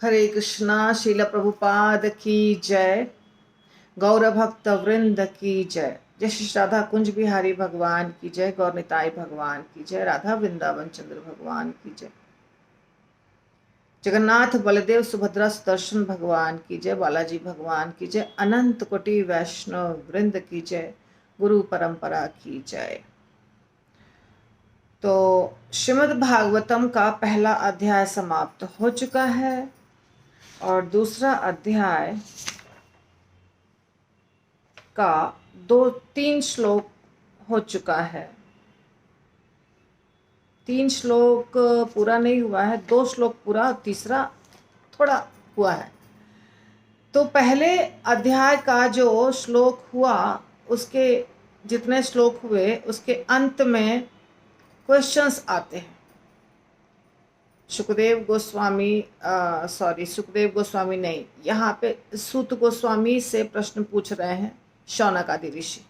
हरे कृष्णा। श्रील प्रभुपाद की जय। गौर भक्त वृंद की जय। जय श्री राधा कुंज बिहारी भगवान की जय। गौर निताई भगवान की जय। राधा वृंदावन चंद्र भगवान की जय। जगन्नाथ बलदेव सुभद्रा सुदर्शन भगवान की जय। बालाजी भगवान की जय। अनंत कोटि वैष्णव वृंद की जय। गुरु परंपरा की जय। तो श्रीमद् भागवतम का पहला अध्याय समाप्त हो चुका है और दूसरा अध्याय का 2-3 श्लोक हो चुका है। 3 श्लोक पूरा नहीं हुआ है, 2 श्लोक पूरा, तीसरा थोड़ा हुआ है। तो पहले अध्याय का जो श्लोक हुआ, उसके जितने श्लोक हुए उसके अंत में क्वेश्चंस आते हैं। सुखदेव गोस्वामी नहीं, यहाँ पे सूत गोस्वामी से प्रश्न पूछ रहे हैं शौनक आदि ऋषि।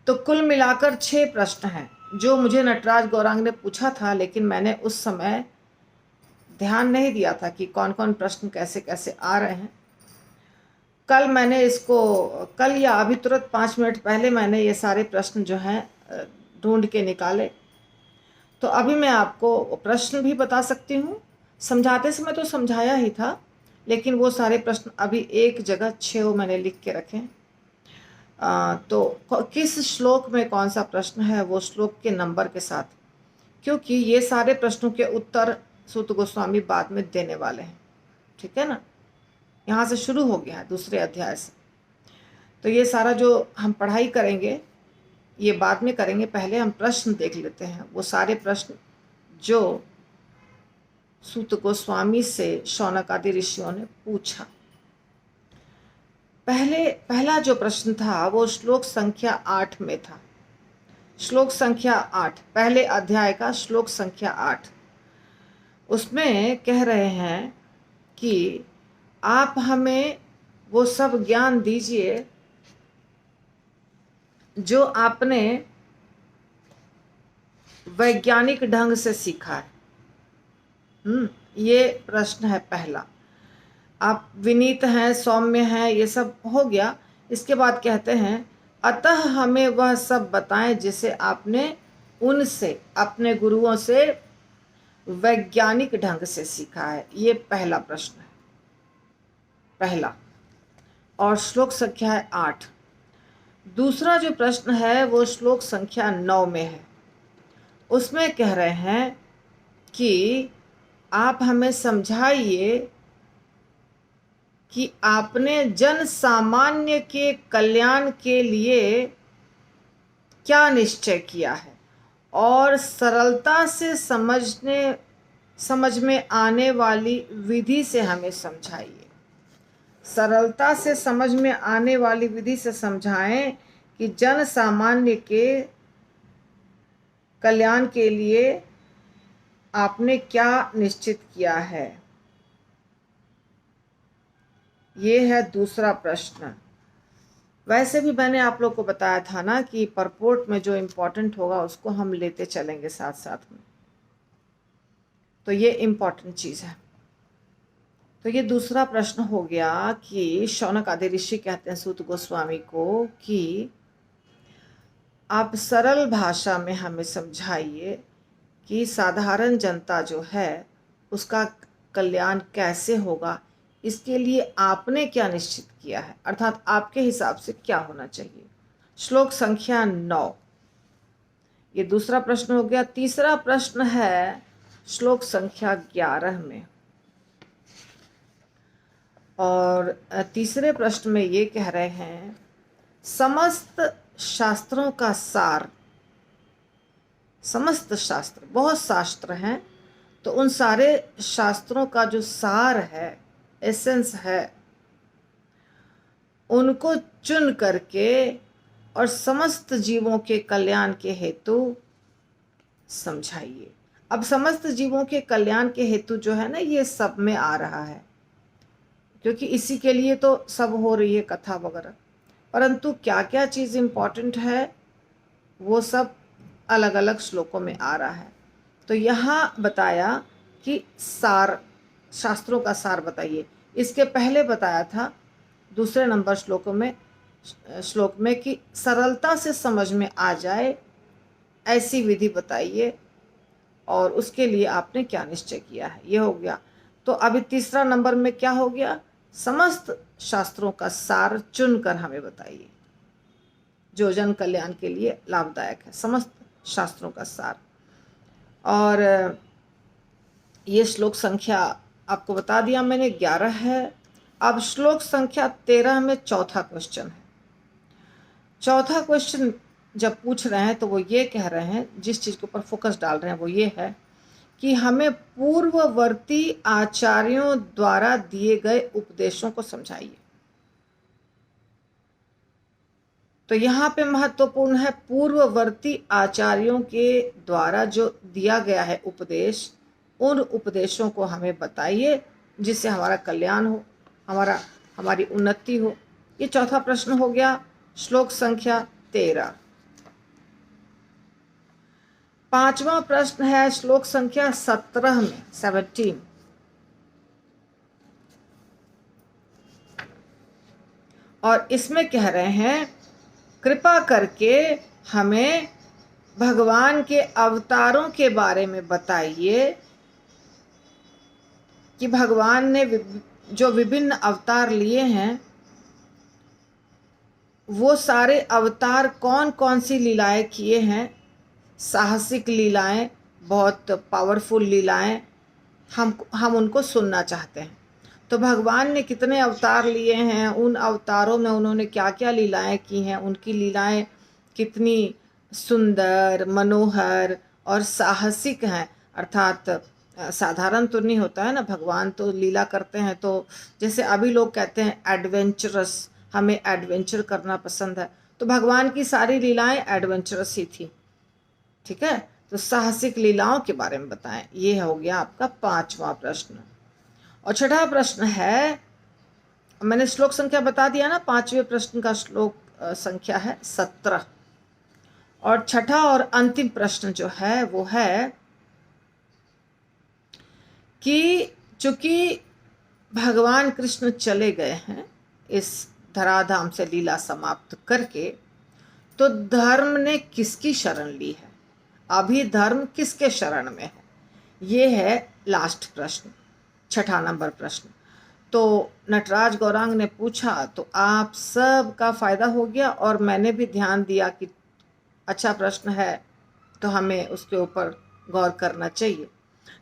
तो कुल मिलाकर 6 प्रश्न हैं जो मुझे नटराज गौरांग ने पूछा था, लेकिन मैंने उस समय ध्यान नहीं दिया था कि कौन कौन प्रश्न कैसे कैसे आ रहे हैं। कल या अभी तुरंत 5 मिनट पहले मैंने ये सारे प्रश्न जो हैं ढूंढ के निकाले। तो अभी मैं आपको प्रश्न भी बता सकती हूँ। समझाते समय तो समझाया ही था, लेकिन वो सारे प्रश्न अभी एक जगह 6 मैंने लिख के रखे। तो किस श्लोक में कौन सा प्रश्न है वो श्लोक के नंबर के साथ, क्योंकि ये सारे प्रश्नों के उत्तर सूत गोस्वामी बाद में देने वाले हैं। ठीक है ना, यहाँ से शुरू हो गया है दूसरे अध्याय से। तो ये सारा जो हम पढ़ाई करेंगे ये बाद में करेंगे, पहले हम प्रश्न देख लेते हैं। वो सारे प्रश्न जो सूत गोस्वामी से शौनक आदि ऋषियों ने पूछा। पहला जो प्रश्न था वो श्लोक संख्या 8 में था। श्लोक संख्या 8, पहले अध्याय का श्लोक संख्या 8। उसमें कह रहे हैं कि आप हमें वो सब ज्ञान दीजिए जो आपने वैज्ञानिक ढंग से सीखा है। ये प्रश्न है पहला। आप विनीत हैं, सौम्य हैं, ये सब हो गया। इसके बाद कहते हैं अतः हमें वह सब बताएं जिसे आपने उनसे, अपने गुरुओं से वैज्ञानिक ढंग से सीखा है। ये पहला प्रश्न है, पहला। और श्लोक संख्या है 8। दूसरा जो प्रश्न है वो श्लोक संख्या 9 में है। उसमें कह रहे हैं कि आप हमें समझाइए कि आपने जन सामान्य के कल्याण के लिए क्या निश्चय किया है और सरलता से समझ में आने वाली विधि से हमें समझाइए। सरलता से समझ में आने वाली विधि से समझाएं कि जन सामान्य के कल्याण के लिए आपने क्या निश्चित किया है। ये है दूसरा प्रश्न। वैसे भी मैंने आप लोग को बताया था ना कि परपोर्ट में जो इम्पोर्टेंट होगा उसको हम लेते चलेंगे साथ साथ में। तो ये इम्पोर्टेंट चीज़ है। तो ये दूसरा प्रश्न हो गया कि शौनक आदि ऋषि कहते हैं सूत गोस्वामी को कि आप सरल भाषा में हमें समझाइए कि साधारण जनता जो है उसका कल्याण कैसे होगा, इसके लिए आपने क्या निश्चित किया है, अर्थात आपके हिसाब से क्या होना चाहिए। श्लोक संख्या 9, ये दूसरा प्रश्न हो गया। तीसरा प्रश्न है श्लोक संख्या 11 में। और तीसरे प्रश्न में ये कह रहे हैं समस्त शास्त्रों का सार, समस्त शास्त्र, बहुत शास्त्र हैं, तो उन सारे शास्त्रों का जो सार है, एसेंस है, उनको चुन करके और समस्त जीवों के कल्याण के हेतु समझाइए। अब समस्त जीवों के कल्याण के हेतु जो है ना, ये सब में आ रहा है, क्योंकि इसी के लिए तो सब हो रही है कथा वगैरह। परंतु क्या क्या चीज़ इम्पोर्टेंट है वो सब अलग अलग श्लोकों में आ रहा है। तो यहाँ बताया कि सार, शास्त्रों का सार बताइए। इसके पहले बताया था दूसरे नंबर श्लोक में कि सरलता से समझ में आ जाए ऐसी विधि बताइए, और उसके लिए आपने क्या निश्चय किया है, ये हो गया। तो अभी तीसरा नंबर में क्या हो गया, समस्त शास्त्रों का सार चुनकर हमें बताइए जो जन कल्याण के लिए लाभदायक है, समस्त शास्त्रों का सार। और ये श्लोक संख्या आपको बता दिया मैंने 11 है। अब श्लोक संख्या 13 में चौथा क्वेश्चन है। चौथा क्वेश्चन जब पूछ रहे हैं तो वो ये कह रहे हैं, जिस चीज़ के ऊपर फोकस डाल रहे हैं वो ये है कि हमें पूर्ववर्ती आचार्यों द्वारा दिए गए उपदेशों को समझाइए। तो यहाँ पे महत्वपूर्ण है पूर्ववर्ती आचार्यों के द्वारा जो दिया गया है उपदेश, उन उपदेशों को हमें बताइए जिससे हमारा कल्याण हो, हमारी उन्नति हो। ये चौथा प्रश्न हो गया श्लोक संख्या 13। पांचवा प्रश्न है श्लोक संख्या 17 में 17। और इसमें कह रहे हैं कृपा करके हमें भगवान के अवतारों के बारे में बताइए कि भगवान ने जो विभिन्न अवतार लिए हैं वो सारे अवतार कौन कौन सी लीलाएं किए हैं, साहसिक लीलाएं, बहुत पावरफुल लीलाएं, हम उनको सुनना चाहते हैं। तो भगवान ने कितने अवतार लिए हैं, उन अवतारों में उन्होंने क्या क्या लीलाएं की हैं, उनकी लीलाएं कितनी सुंदर, मनोहर और साहसिक हैं। अर्थात साधारण तो नहीं होता है ना, भगवान तो लीला करते हैं तो जैसे अभी लोग कहते हैं एडवेंचरस, हमें एडवेंचर करना पसंद है, तो भगवान की सारी लीलाएं एडवेंचरस ही थी। ठीक है, तो साहसिक लीलाओं के बारे में बताएं। ये हो गया आपका पांचवा प्रश्न। और छठा प्रश्न है, मैंने श्लोक संख्या बता दिया ना, पांचवें प्रश्न का श्लोक संख्या है 17। और छठा और अंतिम प्रश्न जो है वो है कि चूंकि भगवान कृष्ण चले गए हैं इस धराधाम से लीला समाप्त करके, तो धर्म ने किसकी शरण ली है, अभी धर्म किसके शरण में है, ये है लास्ट प्रश्न, छठा नंबर प्रश्न। तो नटराज गौरांग ने पूछा तो आप सब का फायदा हो गया, और मैंने भी ध्यान दिया कि अच्छा प्रश्न है तो हमें उसके ऊपर गौर करना चाहिए।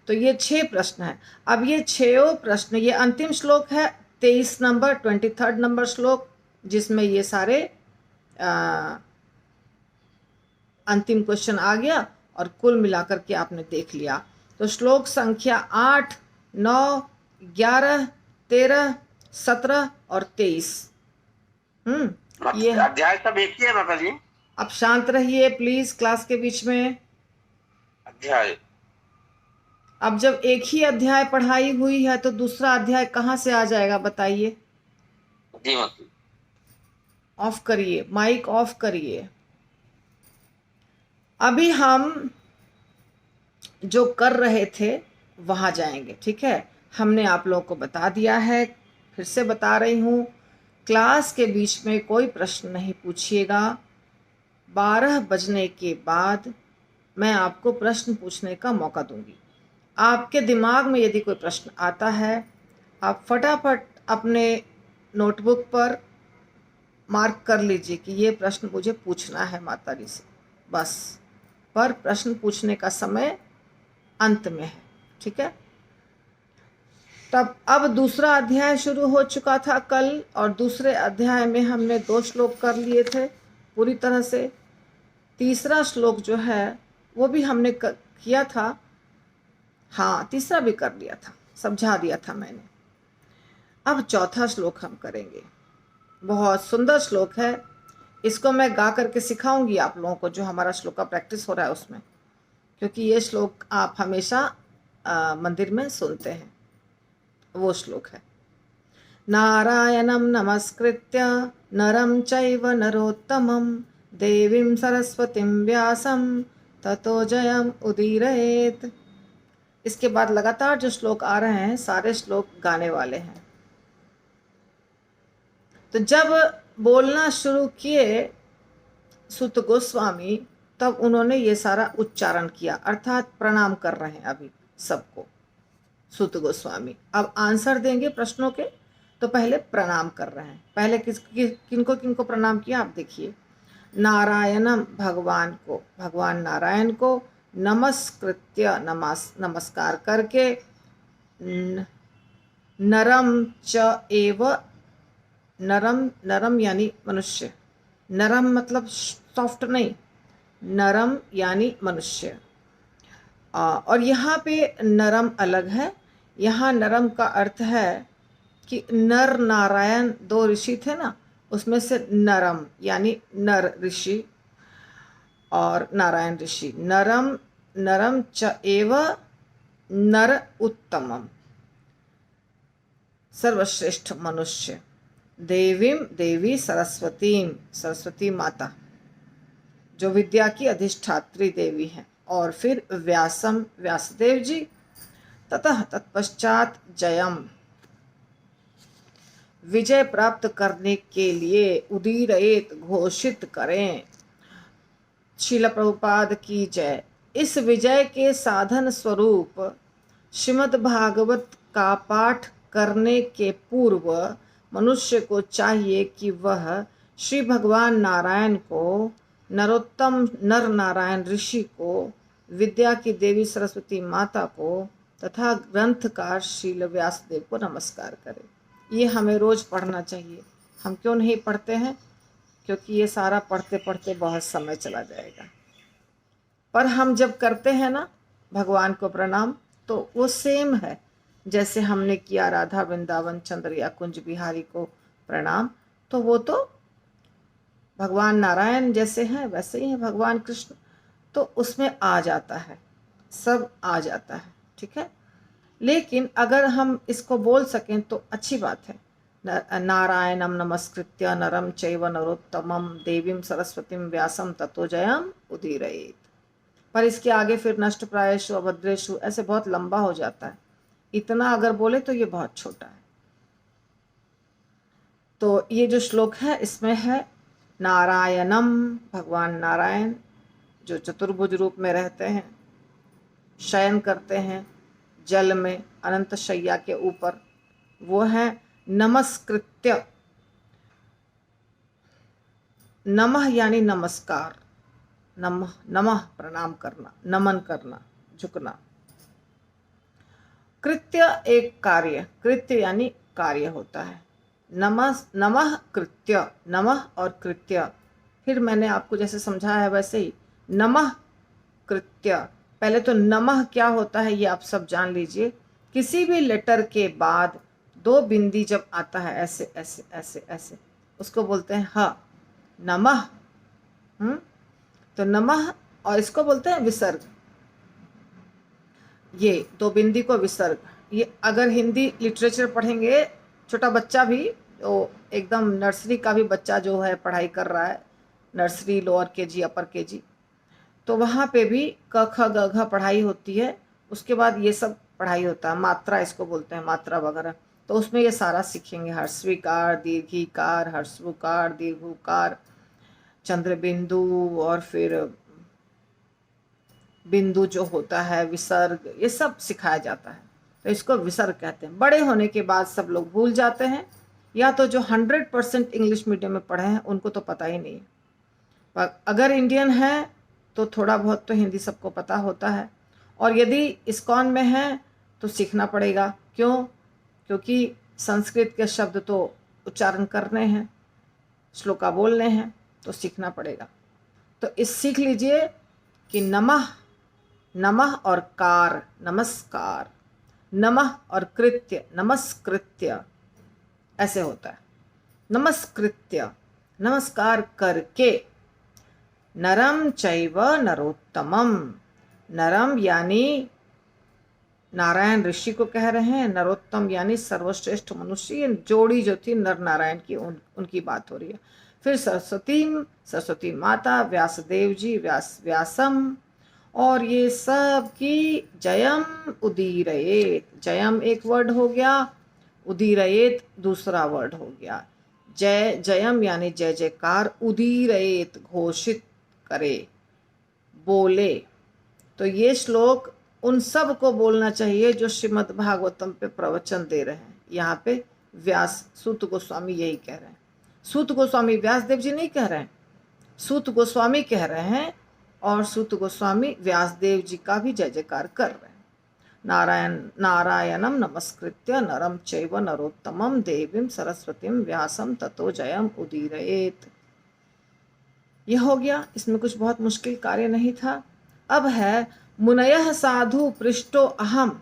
तो ये 6 प्रश्न है। अब ये 6 प्रश्न, ये अंतिम श्लोक है 23 नंबर 23 नंबर श्लोक, जिसमें ये सारे अंतिम क्वेश्चन आ गया, और कुल मिलाकर के आपने देख लिया। तो श्लोक संख्या 8, 9, 11, 13, 17 और 23। ये अध्याय सब एक ही है माता जी। अब शांत रहिए प्लीज क्लास के बीच में। अध्याय, अब जब एक ही अध्याय पढ़ाई हुई है तो दूसरा अध्याय कहाँ से आ जाएगा बताइए। जी माता। ऑफ करिए, माइक ऑफ करिए। अभी हम जो कर रहे थे वहां जाएंगे, ठीक है। हमने आप लोगों को बता दिया है, फिर से बता रही हूँ, क्लास के बीच में कोई प्रश्न नहीं पूछिएगा। 12 बजने के बाद मैं आपको प्रश्न पूछने का मौका दूंगी। आपके दिमाग में यदि कोई प्रश्न आता है, आप फटाफट अपने नोटबुक पर मार्क कर लीजिए कि ये प्रश्न मुझे पूछना है माता जी से, बस। पर प्रश्न पूछने का समय अंत में है, ठीक है। तब अब दूसरा अध्याय शुरू हो चुका था कल, और दूसरे अध्याय में हमने 2 श्लोक कर लिए थे पूरी तरह से। तीसरा श्लोक जो है वो भी हमने किया था, हाँ तीसरा भी कर लिया था, समझा दिया था मैंने। अब चौथा श्लोक हम करेंगे, बहुत सुंदर श्लोक है। इसको मैं गा करके सिखाऊंगी आप लोगों को, जो हमारा श्लोक का प्रैक्टिस हो रहा है उसमें, क्योंकि ये श्लोक आप हमेशा मंदिर में सुनते हैं। वो श्लोक है, नारायणं नमस्कृत्य नरं चैव नरोत्तमं देवीं सरस्वतीं व्यासं ततो जयम् उदीरयेत्। इसके बाद लगातार जो श्लोक आ रहे हैं सारे श्लोक गाने वाले हैं। तो जब बोलना शुरू किए सुत गोस्वामी तब उन्होंने ये सारा उच्चारण किया, अर्थात प्रणाम कर रहे हैं अभी सबको सुत गोस्वामी। अब आंसर देंगे प्रश्नों के, तो पहले प्रणाम कर रहे हैं। पहले किनको किनको प्रणाम किया आप देखिए। नारायणम, भगवान को, भगवान नारायण को नमस्कृत्य, नमस्कार करके, नरम च एव, नरम, नरम यानी मनुष्य, नरम मतलब सॉफ्ट नहीं, नरम यानी मनुष्य। और यहाँ पे नरम अलग है। यहाँ नरम का अर्थ है कि नर नारायण दो ऋषि थे ना, उसमें से नरम यानी नर ऋषि और नारायण ऋषि। नरम, नरम च एव नर उत्तमम, सर्वश्रेष्ठ मनुष्य। देवीम, देवी सरस्वतीम, सरस्वती माता जो विद्या की अधिष्ठात्री देवी हैं। और फिर व्यासम, व्यासदेव जी। ततः तत्पश्चात जयम, विजय प्राप्त करने के लिए, उदीरयेत घोषित करें। श्रील प्रभुपाद की जय। इस विजय के साधन स्वरूप श्रीमद् भागवत का पाठ करने के पूर्व मनुष्य को चाहिए कि वह श्री भगवान नारायण को, नरोत्तम नर नारायण ऋषि को, विद्या की देवी सरस्वती माता को तथा ग्रंथकार श्रील व्यासदेव को नमस्कार करें। ये हमें रोज पढ़ना चाहिए। हम क्यों नहीं पढ़ते हैं? क्योंकि ये सारा पढ़ते पढ़ते बहुत समय चला जाएगा। पर हम जब करते हैं ना भगवान को प्रणाम, तो वो सेम है जैसे हमने किया राधा वृंदावन चंद्र या कुंज बिहारी को प्रणाम, तो वो तो भगवान नारायण जैसे हैं वैसे ही है भगवान कृष्ण, तो उसमें आ जाता है, सब आ जाता है, ठीक है। लेकिन अगर हम इसको बोल सकें तो अच्छी बात है। नारायणम नमस्कृत्य नरम चैव नरोत्तमम देवीं सरस्वतीं व्यासम ततो जयम उदीरयेत। पर इसके आगे फिर नष्ट प्रायेषु अभद्रेषु ऐसे बहुत लंबा हो जाता है। इतना अगर बोले तो ये बहुत छोटा है। तो ये जो श्लोक है इसमें है नारायणम, भगवान नारायण जो चतुर्भुज रूप में रहते हैं, शयन करते हैं जल में अनंत शैया के ऊपर, वो है नमस्कृत्य। नमः यानी नमस्कार, नमः, नमः प्रणाम करना, नमन करना, झुकना। कृत्य एक कार्य, कृत्य यानी कार्य होता है। नमः, नमः कृत्य, नमः और कृत्य। फिर मैंने आपको जैसे समझाया है वैसे ही नमः कृत्य। पहले तो नमः क्या होता है ये आप सब जान लीजिए। किसी भी लेटर के बाद दो बिंदी जब आता है ऐसे ऐसे ऐसे ऐसे, उसको बोलते हैं ह, नमः। तो नमः, और इसको बोलते हैं विसर्ग। ये दो बिंदी को विसर्ग। ये अगर हिंदी लिटरेचर पढ़ेंगे, छोटा बच्चा भी, तो एकदम नर्सरी का भी बच्चा जो है पढ़ाई कर रहा है, नर्सरी, लोअर केजी, अपर केजी, तो वहाँ पे भी क ख ग घ पढ़ाई होती है। उसके बाद ये सब पढ़ाई होता है, मात्रा इसको बोलते हैं, मात्रा वगैरह। तो उसमें ये सारा सीखेंगे, हर्षविकार, दीर्घिकार, हर्षवुकार, दीर्घुकार, चंद्र बिंदु, और फिर बिंदु जो होता है, विसर्ग, ये सब सिखाया जाता है। तो इसको विसर्ग कहते हैं। बड़े होने के बाद सब लोग भूल जाते हैं, या तो जो 100% इंग्लिश मीडियम में पढ़े हैं उनको तो पता ही नहीं है। पर अगर इंडियन है तो थोड़ा बहुत तो हिंदी सबको पता होता है। और यदि इस्कॉन में है तो सीखना पड़ेगा। क्यों? क्योंकि संस्कृत के शब्द तो उच्चारण करने हैं, श्लोका बोलने हैं, तो सीखना पड़ेगा। तो इस सीख लीजिए कि नमः, नमः और कार, नमस्कार, नमः और कृत्य, नमस्कृत्य, ऐसे होता है। नमस्कृत्य, नमस्कार करके। नरम चैव नरोत्तमम, नरम यानी नारायण ऋषि को कह रहे हैं, नरोत्तम यानी सर्वश्रेष्ठ मनुष्य। ये जोड़ी जो थी नर नारायण की, उनकी बात हो रही है। फिर सरस्वती, सरस्वती माता, व्यासदेव जी, व्यासम, और ये सब की जयम उदीरयेत, जयम एक वर्ड हो गया, उदीरयेत दूसरा वर्ड हो गया। जय जयम यानी जय जयकार, उदीरयेत घोषित करे, बोले। तो ये श्लोक उन सब को बोलना चाहिए जो श्रीमद् भागवतम पे प्रवचन दे रहे हैं। यहाँ पे व्यास सूत गोस्वामी यही कह रहे हैं। सूत गोस्वामी व्यास देव जी नहीं कह रहे हैं, सूत गोस्वामी कह रहे हैं, और सूत गोस्वामी व्यास देव जी का भी जय जयकार कर रहे हैं। नारायणम नमस्कृत्य नरम चैव नरोत्तमम देवीं सरस्वतीं व्यासम ततो जयम उदीरयेत। यह हो गया, इसमें कुछ बहुत मुश्किल कार्य नहीं था। अब है मुनयः साधु पृष्ठो अहम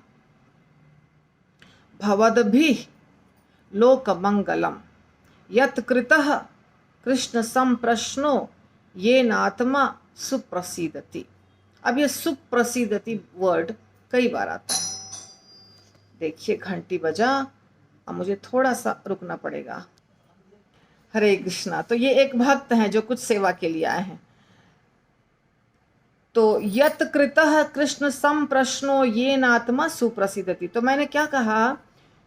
भवद्भिः लोकमंगलम यत् कृतः कृष्ण संप्रश्नो ये नात्मा सुप्रसिद्धति। अब ये सुप्रसिद्धति वर्ड कई बार आता है। देखिए घंटी बजा, अब मुझे थोड़ा सा रुकना पड़ेगा। हरे कृष्णा। तो ये एक भक्त हैं जो कुछ सेवा के लिए आए हैं। तो यत् कृतः कृष्ण संप्रश्नो ये नात्मा सुप्रसिद्धति। तो मैंने क्या कहा,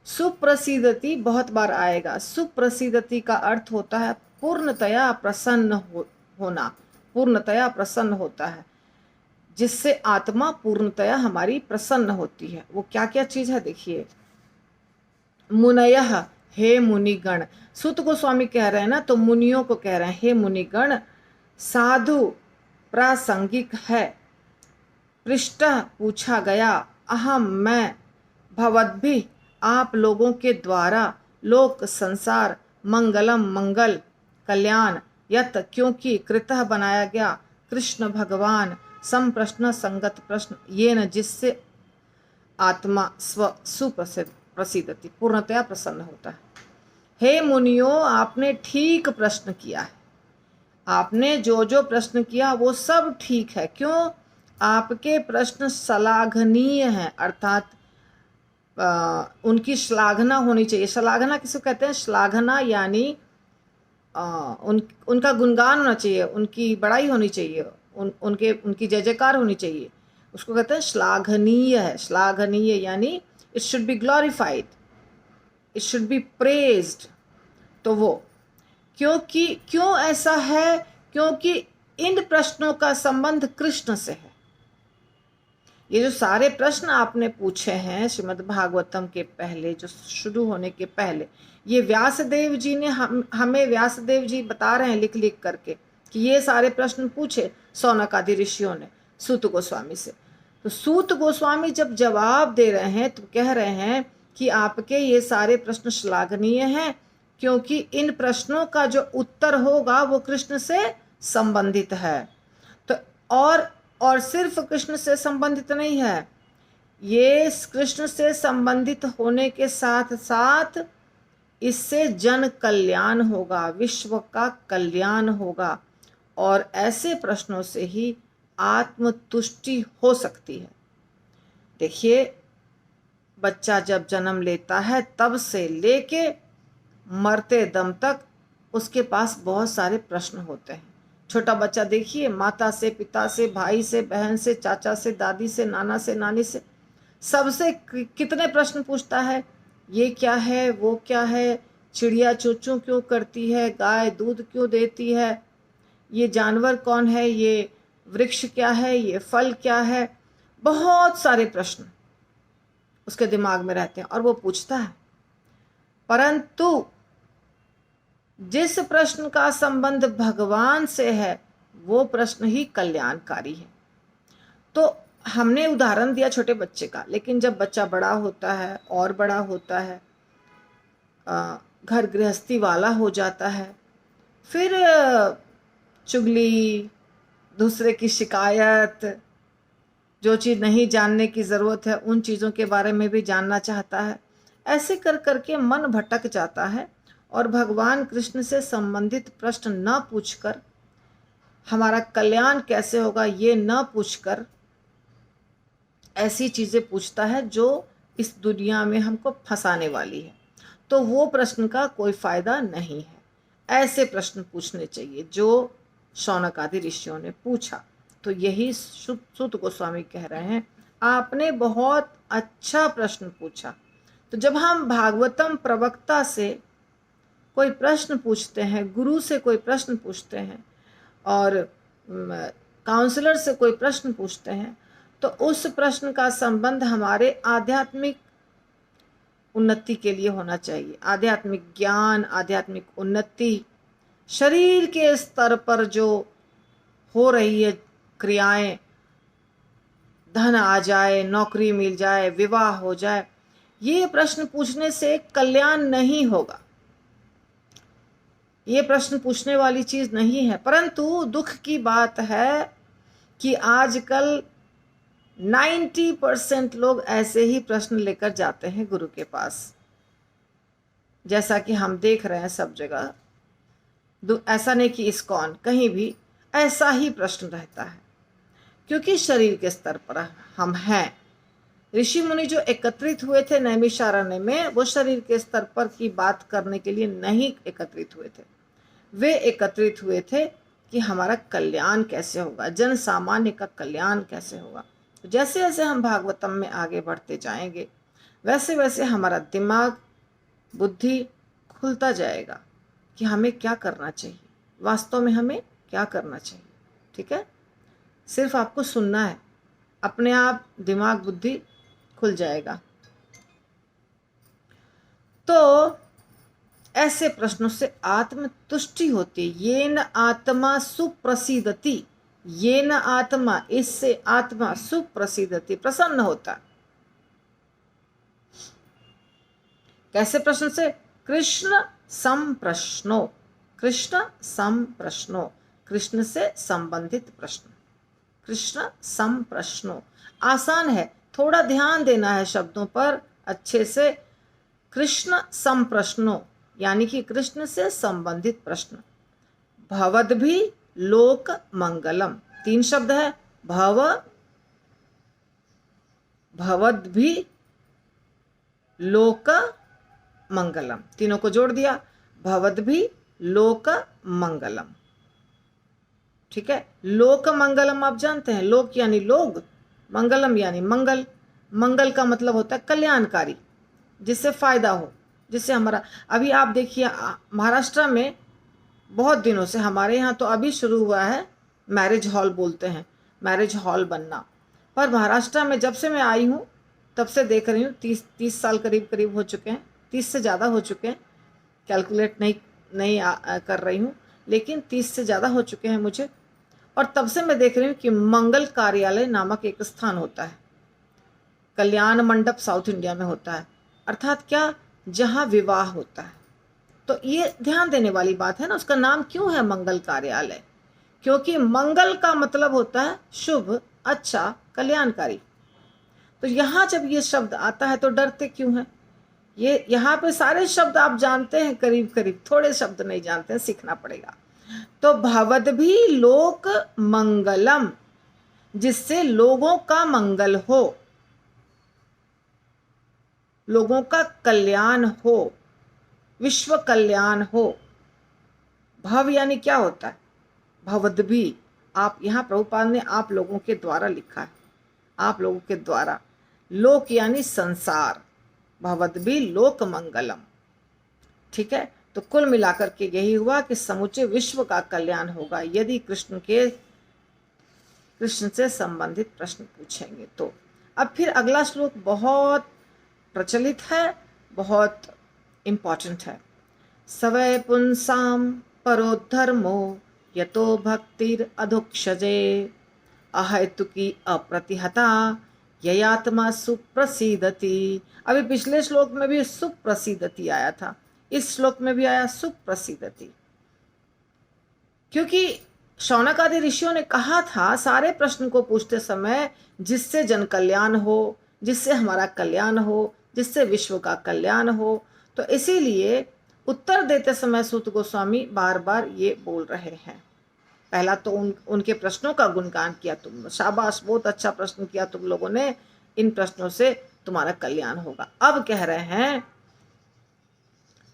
सुप्रसिद्धति बहुत बार आएगा। सुप्रसिद्धति का अर्थ होता है पूर्णतया प्रसन्न होना, पूर्णतया प्रसन्न होता है, जिससे आत्मा पूर्णतया हमारी प्रसन्न होती है। वो क्या क्या चीज है देखिए। मुनयः, हे मुनिगण। सूत गोस्वामी कह रहे हैं ना, तो मुनियों को कह रहे हैं हे मुनिगण। साधु प्रासंगिक है, पृष्ठ पूछा गया, अहम मैं, भवद्भिः आप लोगों के द्वारा, लोक संसार, मंगलम मंगल, कल्याण, यत क्योंकि, कृतः बनाया गया, कृष्ण भगवान, संप्रश्न संगत प्रश्न, ये न जिससे आत्मा स्व सुप्रसिद्धति पूर्णतया प्रसन्न होता है। हे मुनियों, आपने ठीक प्रश्न किया है। आपने जो जो प्रश्न किया वो सब ठीक है। क्यों? आपके प्रश्न श्लाघनीय हैं, अर्थात उनकी श्लाघना होनी चाहिए। श्लाघना किसको कहते हैं? श्लाघना यानी उनका गुणगान होना चाहिए, उनकी बड़ाई होनी चाहिए, उनकी जय जयकार होनी चाहिए। उसको कहते हैं श्लाघनीय है। श्लाघनीय यानी it should be glorified, it should be praised. तो वो क्योंकि क्यों ऐसा है? क्योंकि इन प्रश्नों का संबंध कृष्ण से है। ये जो सारे प्रश्न आपने पूछे हैं श्रीमद् भागवतम के पहले, जो शुरू होने के पहले, ये व्यासदेव जी ने हमें व्यासदेव जी बता रहे हैं लिख लिख करके कि ये सारे प्रश्न पूछे शौनक आदि ऋषियों ने सूत गोस्वामी से। तो सूत गोस्वामी जब जवाब दे रहे हैं तो कह रहे हैं कि आपके ये सारे प्रश्न श्लाघनीय हैं, क्योंकि इन प्रश्नों का जो उत्तर होगा वो कृष्ण से संबंधित है। तो और सिर्फ कृष्ण से संबंधित नहीं है, ये कृष्ण से संबंधित होने के साथ साथ इससे जन कल्याण होगा, विश्व का कल्याण होगा, और ऐसे प्रश्नों से ही आत्मतुष्टि हो सकती है। देखिए, बच्चा जब जन्म लेता है तब से लेके मरते दम तक उसके पास बहुत सारे प्रश्न होते हैं। छोटा बच्चा देखिए, माता से, पिता से, भाई से, बहन से, चाचा से, दादी से, नाना से, नानी से, सबसे कितने प्रश्न पूछता है। ये क्या है, वो क्या है, चिड़िया चूं क्यों करती है, गाय दूध क्यों देती है, ये जानवर कौन है, ये वृक्ष क्या है, ये फल क्या है। बहुत सारे प्रश्न उसके दिमाग में रहते हैं और वो पूछता है। परंतु जिस प्रश्न का संबंध भगवान से है वो प्रश्न ही कल्याणकारी है। तो हमने उदाहरण दिया छोटे बच्चे का, लेकिन जब बच्चा बड़ा होता है और बड़ा होता है, घर गृहस्थी वाला हो जाता है, फिर चुगली, दूसरे की शिकायत, जो चीज़ नहीं जानने की ज़रूरत है उन चीज़ों के बारे में भी जानना चाहता है। ऐसे कर करके मन भटक जाता है और भगवान कृष्ण से संबंधित प्रश्न न पूछकर, हमारा कल्याण कैसे होगा ये न पूछकर, ऐसी चीज़ें पूछता है जो इस दुनिया में हमको फंसाने वाली है। तो वो प्रश्न का कोई फायदा नहीं है। ऐसे प्रश्न पूछने चाहिए जो शौनक आदि ऋषियों ने पूछा। तो यही सूत गोस्वामी कह रहे हैं, आपने बहुत अच्छा प्रश्न पूछा। तो जब हम भागवतम प्रवक्ता से कोई प्रश्न पूछते हैं, गुरु से कोई प्रश्न पूछते हैं और काउंसलर से कोई प्रश्न पूछते हैं, तो उस प्रश्न का संबंध हमारे आध्यात्मिक उन्नति के लिए होना चाहिए। आध्यात्मिक ज्ञान, आध्यात्मिक उन्नति, शरीर के स्तर पर जो हो रही है क्रियाएं, धन आ जाए, नौकरी मिल जाए, विवाह हो जाए, ये प्रश्न पूछने से कल्याण नहीं होगा। ये प्रश्न पूछने वाली चीज नहीं है। परंतु दुख की बात है कि आजकल 90% लोग ऐसे ही प्रश्न लेकर जाते हैं गुरु के पास, जैसा कि हम देख रहे हैं सब जगह। ऐसा नहीं कि इस्कॉन, कहीं भी ऐसा ही प्रश्न रहता है, क्योंकि शरीर के स्तर पर हम हैं। ऋषि मुनि जो एकत्रित हुए थे नैमिषारण्य में, वो शरीर के स्तर पर की बात करने के लिए नहीं एकत्रित हुए थे। वे एकत्रित हुए थे कि हमारा कल्याण कैसे होगा, जन सामान्य का कल्याण कैसे होगा। तो जैसे जैसे हम भागवतम में आगे बढ़ते जाएंगे, वैसे वैसे हमारा दिमाग, बुद्धि खुलता जाएगा कि हमें क्या करना चाहिए, वास्तव में हमें क्या करना चाहिए। ठीक है, सिर्फ आपको सुनना है, अपने आप दिमाग बुद्धि खुल जाएगा। तो ऐसे प्रश्नों से आत्मतुष्टि होती। ये न आत्मा सुप्रसिद्धति, ये न आत्मा, इससे आत्मा सुप्रसिद्धति, प्रसन्न होता। कैसे प्रश्न से? कृष्ण संप्रश्नो, कृष्ण संप्रश्नो, कृष्ण से संबंधित प्रश्न। कृष्ण संप्रश्नो आसान है, थोड़ा ध्यान देना है शब्दों पर अच्छे से। कृष्ण संप्रश्नो यानी कि कृष्ण से संबंधित प्रश्न। भवद्भि लोक मंगलम, 3 शब्द है, भव, भवद्भि, लोक मंगलम, तीनों को जोड़ दिया, भवद्भि लोक मंगलम। ठीक है, लोक मंगलम आप जानते हैं, लोक यानी लोग, मंगलम यानी मंगल। मंगल का मतलब होता है कल्याणकारी, जिससे फायदा हो, जिससे हमारा। अभी आप देखिए महाराष्ट्र में बहुत दिनों से, हमारे यहाँ तो अभी शुरू हुआ है मैरिज हॉल बोलते हैं, मैरिज हॉल बनना। पर महाराष्ट्र में जब से मैं आई हूँ तब से देख रही हूँ, 30 साल करीब हो चुके हैं, 30 से ज़्यादा हो चुके हैं, कैलकुलेट नहीं कर रही हूँ, लेकिन 30 से ज़्यादा हो चुके हैं मुझे। और तब से मैं देख रही हूँ कि मंगल कार्यालय नामक एक स्थान होता है, कल्याण मंडप साउथ इंडिया में होता है, अर्थात क्या, जहाँ विवाह होता है। तो ये ध्यान देने वाली बात है ना, उसका नाम क्यों है मंगल कार्यालय? क्योंकि मंगल का मतलब होता है शुभ, अच्छा, कल्याणकारी। तो यहाँ जब ये शब्द आता है तो डरते क्यों हैं? ये यहाँ पे सारे शब्द आप जानते हैं करीब, थोड़े शब्द नहीं जानते हैं, सीखना पड़ेगा। तो भवद्भि लोक मंगलम, जिससे लोगों का मंगल हो, लोगों का कल्याण हो, विश्व कल्याण हो। भव यानी क्या होता है? भवद्भि, आप यहाँ प्रभुपाद ने आप लोगों के द्वारा लिखा है, आप लोगों के द्वारा। लोक यानी संसार, भवद्भि लोक मंगलम। ठीक है, तो कुल मिलाकर के यही हुआ कि समूचे विश्व का कल्याण होगा यदि कृष्ण से संबंधित प्रश्न पूछेंगे तो। अब फिर अगला श्लोक बहुत प्रचलित है, बहुत इम्पॉर्टेंट है। सवै पुंसाम परो धर्मो यतो भक्तिर अधोक्षजे अहेतुकी अप्रतिहता ययात्मा सुप्रसिद्धति। अभी पिछले श्लोक में भी सुप्रसिद्धति आया था, इस श्लोक में भी आया सुप्रसिद्धति, क्योंकि शौनक आदि ऋषियों ने कहा था सारे प्रश्न को पूछते समय, जिससे जन कल्याण हो, जिससे हमारा कल्याण हो, जिससे विश्व का कल्याण हो। तो इसीलिए उत्तर देते समय सूत गोस्वामी बार बार ये बोल रहे हैं। पहला तो उनके प्रश्नों का गुणगान किया, तुम शाबाश, बहुत अच्छा प्रश्न किया तुम लोगों ने, इन प्रश्नों से तुम्हारा कल्याण होगा। अब कह रहे हैं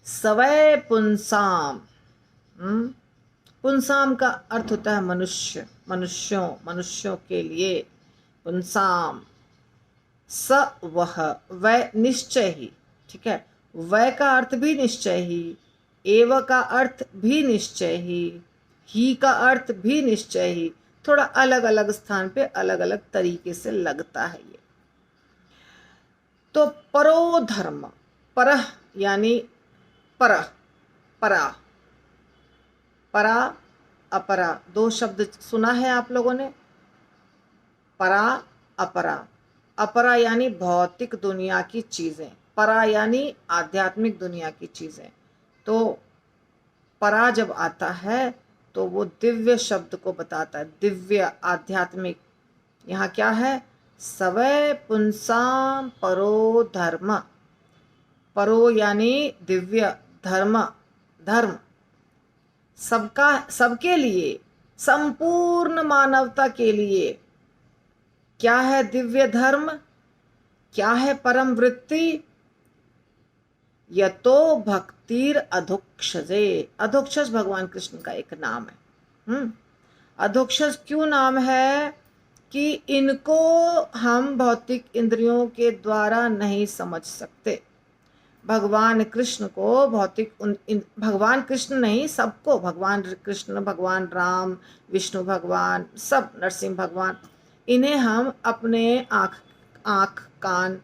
सवै पुंसाम, पुंसाम का अर्थ होता है मनुष्य, मनुष्यों के लिए। पुंसाम स वह, वह निश्चय ही, ठीक है। वह का अर्थ भी निश्चय ही, एव का अर्थ भी निश्चय ही का अर्थ भी निश्चय ही। थोड़ा अलग अलग स्थान पे अलग अलग तरीके से लगता है ये। तो परो धर्म, परह यानी परह, परा, परा अपरा, दो शब्द सुना है आप लोगों ने, परा अपरा। अपरा यानी भौतिक दुनिया की चीजें, परा यानी आध्यात्मिक दुनिया की चीजें। तो परा जब आता है तो वो दिव्य शब्द को बताता है, दिव्य आध्यात्मिक। यहाँ क्या है, सवै पुंसाम परो धर्म। परो यानी दिव्य, धर्म धर्म, सबका, सबके लिए, संपूर्ण मानवता के लिए। क्या है दिव्य धर्म, क्या है परम वृत्ति? यतो भक्तिर अधोक्षजे। अधोक्षज भगवान कृष्ण का एक नाम है। अधोक्षज क्यों नाम है? कि इनको हम भौतिक इंद्रियों के द्वारा नहीं समझ सकते। भगवान कृष्ण को भौतिक भगवान कृष्ण नहीं, सबको, भगवान कृष्ण, भगवान राम, विष्णु भगवान, सब, नरसिंह भगवान, इन्हें हम अपने आँख कान,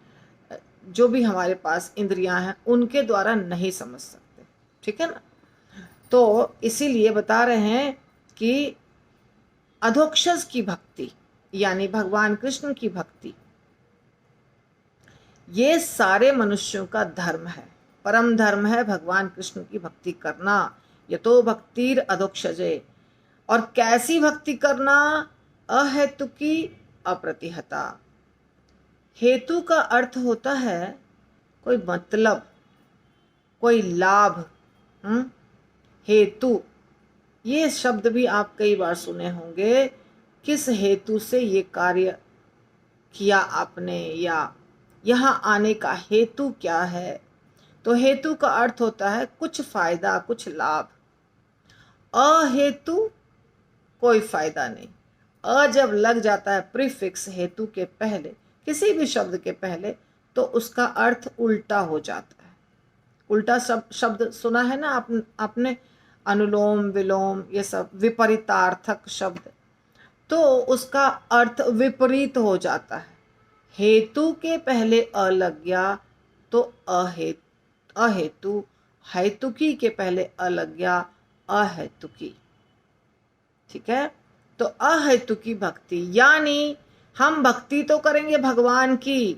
जो भी हमारे पास इंद्रियां हैं, उनके द्वारा नहीं समझ सकते, ठीक है ना। तो इसीलिए बता रहे हैं कि अधोक्षज की भक्ति यानी भगवान कृष्ण की भक्ति, ये सारे मनुष्यों का धर्म है, परम धर्म है भगवान कृष्ण की भक्ति करना। यतो भक्तिर अधोक्षजे। और कैसी भक्ति करना? अहेतुकी अप्रतिहता। हेतु का अर्थ होता है कोई मतलब, कोई लाभ। हेतु, ये शब्द भी आप कई बार सुने होंगे। किस हेतु से ये कार्य किया आपने, या यहाँ आने का हेतु क्या है? तो हेतु का अर्थ होता है कुछ फायदा, कुछ लाभ। अहेतु कोई फायदा नहीं। अ जब लग जाता है प्रीफिक्स हेतु के पहले, किसी भी शब्द के पहले, तो उसका अर्थ उल्टा हो जाता है। उल्टा शब्द सुना है ना आपने, अनुलोम विलोम, ये सब विपरीतार्थक शब्द, तो उसका अर्थ विपरीत हो जाता है। हेतु के पहले अ लग गया तो अहेतु, हेतुकी के पहले अ लग गया अहेतुकी, ठीक है। तो अहेतुकी भक्ति यानी हम भक्ति तो करेंगे भगवान की,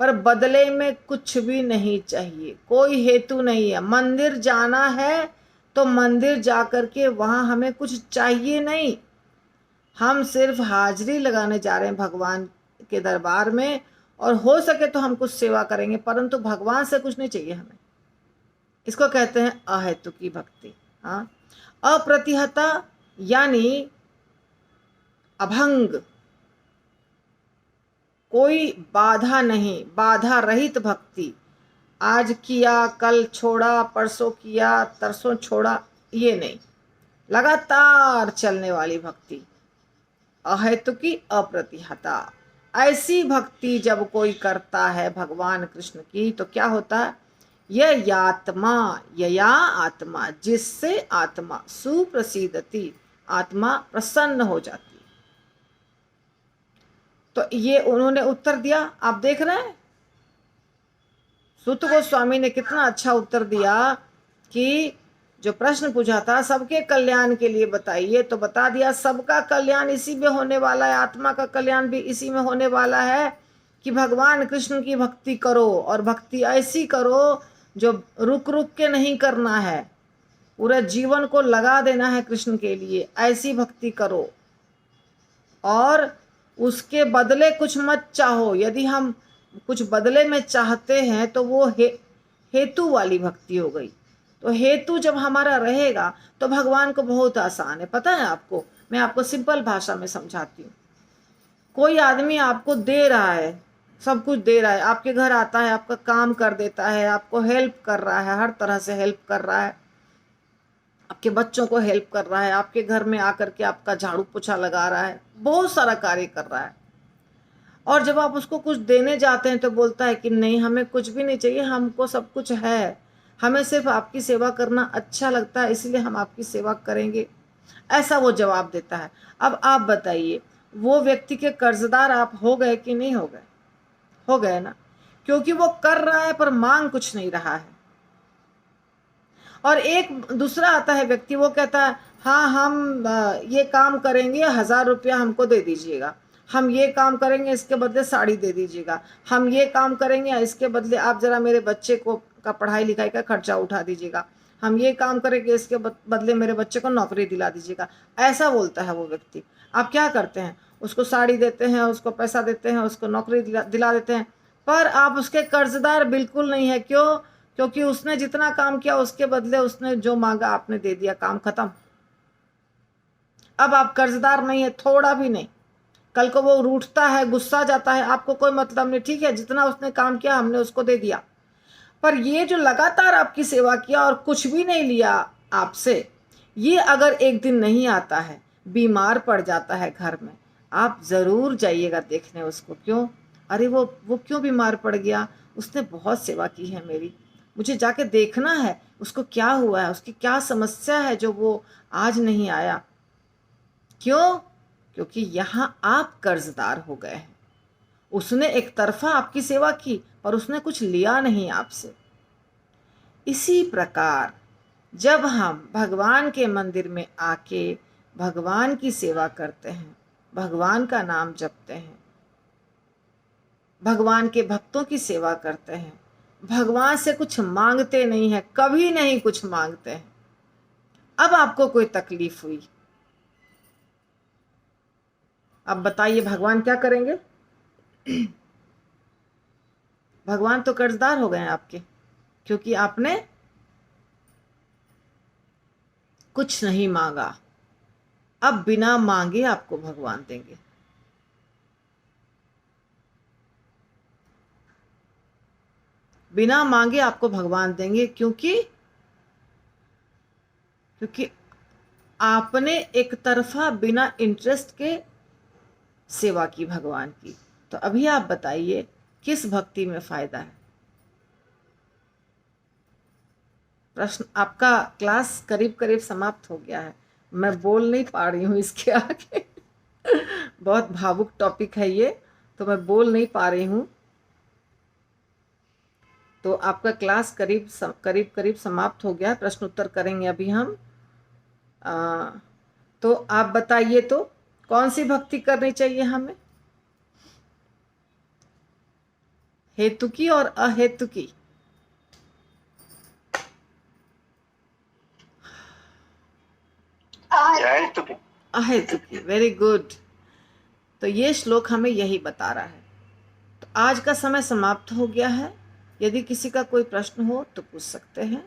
पर बदले में कुछ भी नहीं चाहिए, कोई हेतु नहीं है। मंदिर जाना है तो मंदिर जाकर के वहां हमें कुछ चाहिए नहीं, हम सिर्फ हाजिरी लगाने जा रहे हैं भगवान के दरबार में, और हो सके तो हम कुछ सेवा करेंगे, परंतु भगवान से कुछ नहीं चाहिए हमें। इसको कहते हैं अहेतुकी भक्ति। हाँ, अप्रतिहता यानी अभंग, कोई बाधा नहीं, बाधा रहित भक्ति। आज किया, कल छोड़ा, परसों किया, तरसों छोड़ा, ये नहीं, लगातार चलने वाली भक्ति, अहेतुकी अप्रतिहता। ऐसी भक्ति जब कोई करता है भगवान कृष्ण की, तो क्या होता है? यह यात्मा, यया आत्मा, जिससे आत्मा सुप्रसिद्धति, आत्मा प्रसन्न हो जाती। तो ये उन्होंने उत्तर दिया, आप देख रहे हैं सूत गोस्वामी ने कितना अच्छा उत्तर दिया कि जो प्रश्न पूछा था सबके कल्याण के लिए बताइए, तो बता दिया सबका कल्याण इसी में होने वाला है, आत्मा का कल्याण भी इसी में होने वाला है कि भगवान कृष्ण की भक्ति करो, और भक्ति ऐसी करो जो रुक रुक के नहीं करना है, पूरे जीवन को लगा देना है कृष्ण के लिए, ऐसी भक्ति करो। और उसके बदले कुछ मत चाहो। यदि हम कुछ बदले में चाहते हैं तो वो हेतु वाली भक्ति हो गई। तो हेतु जब हमारा रहेगा तो भगवान को बहुत आसान है। पता है आपको, मैं आपको सिंपल भाषा में समझाती हूँ। कोई आदमी आपको दे रहा है, सब कुछ दे रहा है, आपके घर आता है, आपका काम कर देता है, आपको हेल्प कर रहा है, हर तरह से हेल्प कर रहा है, आपके बच्चों को हेल्प कर रहा है, आपके घर में आकर के आपका झाड़ू पोछा लगा रहा है, बहुत सारा कार्य कर रहा है, और जब आप उसको कुछ देने जाते हैं तो बोलता है कि नहीं, हमें कुछ भी नहीं चाहिए, हमको सब कुछ है, हमें सिर्फ आपकी सेवा करना अच्छा लगता है, इसलिए हम आपकी सेवा करेंगे, ऐसा वो जवाब देता है। अब आप बताइए, वो व्यक्ति के कर्जदार आप हो गए कि नहीं हो गए? हो गए ना, क्योंकि वो कर रहा है पर मांग कुछ नहीं रहा है। और एक दूसरा आता है व्यक्ति, वो कहता है हाँ हम ये काम करेंगे, 1000 रुपया हमको दे दीजिएगा, हम ये काम करेंगे, इसके बदले साड़ी दे दीजिएगा, हम ये काम करेंगे, इसके बदले आप जरा मेरे बच्चे को का पढ़ाई लिखाई का खर्चा उठा दीजिएगा, हम ये काम करेंगे, इसके बदले मेरे बच्चे को नौकरी दिला दीजिएगा, ऐसा बोलता है वो व्यक्ति। आप क्या करते हैं? उसको साड़ी देते हैं, उसको पैसा देते हैं, उसको नौकरी दिला देते हैं, पर आप उसके कर्जदार बिल्कुल नहीं है। क्यों? क्योंकि उसने जितना काम किया उसके बदले उसने जो मांगा आपने दे दिया, काम खत्म। अब आप कर्जदार नहीं है, थोड़ा भी नहीं। कल को वो रूठता है, गुस्सा जाता है, आपको कोई मतलब नहीं, ठीक है, जितना उसने काम किया हमने उसको दे दिया। पर ये जो लगातार आपकी सेवा किया और कुछ भी नहीं लिया आपसे, ये अगर एक दिन नहीं आता है, बीमार पड़ जाता है घर में, आप जरूर जाइएगा देखने उसको। क्यों? अरे वो क्यों बीमार पड़ गया? उसने बहुत सेवा की है मेरी, मुझे जाके देखना है उसको क्या हुआ है, उसकी क्या समस्या है जो वो आज नहीं आया। क्यों? क्योंकि यहां आप कर्जदार हो गए हैं। उसने एक तरफा आपकी सेवा की और उसने कुछ लिया नहीं आपसे। इसी प्रकार जब हम भगवान के मंदिर में आके भगवान की सेवा करते हैं, भगवान का नाम जपते हैं, भगवान के भक्तों की सेवा करते हैं, भगवान से कुछ मांगते नहीं है, कभी नहीं कुछ मांगते हैं। अब आपको कोई तकलीफ हुई, अब बताइए भगवान क्या करेंगे? भगवान तो कर्जदार हो गए हैं आपके, क्योंकि आपने कुछ नहीं मांगा। अब बिना मांगे आपको भगवान देंगे। बिना मांगे आपको भगवान देंगे, क्योंकि आपने एक तरफा बिना इंटरेस्ट के सेवा की भगवान की। तो अभी आप बताइए किस भक्ति में फायदा है? प्रश्न आपका क्लास करीब करीब समाप्त हो गया है, मैं बोल नहीं पा रही हूँ इसके आगे। बहुत भावुक टॉपिक है ये, तो मैं बोल नहीं पा रही हूँ। तो आपका क्लास करीब करीब समाप्त हो गया, प्रश्न उत्तर करेंगे अभी हम। तो आप बताइए तो कौन सी भक्ति करनी चाहिए हमें, हेतु की और अहेतु की? अहेतु की। Very good. तो ये श्लोक हमें यही बता रहा है। तो आज का समय समाप्त हो गया है। यदि किसी का कोई प्रश्न हो तो पूछ सकते हैं।